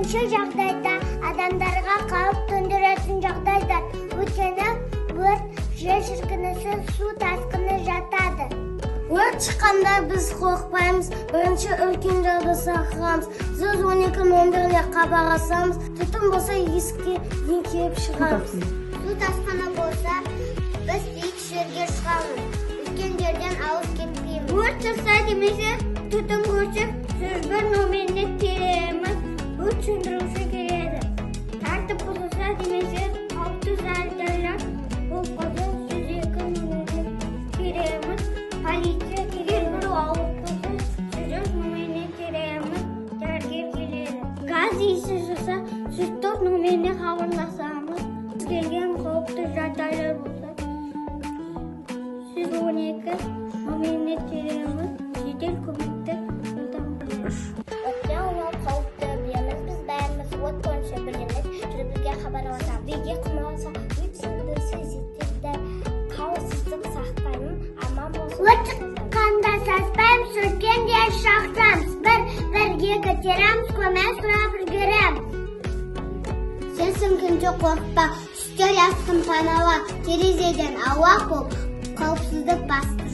O'sha жағдайда адамдарға қауіп төндіретін жағдайдар. Өйткені өрт, жер сілкінісі, су тасқыны жатады. Өрт шыққанда біз қорықпаймыз, бірінші үлкен жауды сақырамыз. 112 нөміріне хабарласамыз, түтін болса есікке еңкейіп шығамыз. Су тасқыны болса, біз биік жерге шығамыз. Үлкен жерден алыс кетпейміз. Өрт шықса демесе, түтін көрсек, 101 нөміріне телейміз. Өрт сөндіруші келеді. Тәртіп бұзылса демесе, қауіпті жағдайлар болып қалса 102 нөміріне телейміз. Полиция келеді, ауыр болса 104 нөміріне телейміз. Дәрігер келеді. Газ иісі шықса 104 нөміріне хабарласамыз. Келген қауіпті жағдайлар болса 112 нөміріне телейміз. Жедел көмекті жылдамдатамыз. Өрттен аулау қауіпті білеміз, біз бәріміз өрт бойынша білеміз, жүргізуге хабарласамыз. Егер құмаласа, өрт сөндіруші жеткілікті қауіпсіздік сақтаймын, аман болсын. Өрт шыққанда саспаймыз, үлкенде шақырамыз, бірге көтереміз, көмек сұрап үлгереміз. Сен сөмкенде қорықпа, үстел астын панала, терезеден ауа болып, қауіпсіздік басты.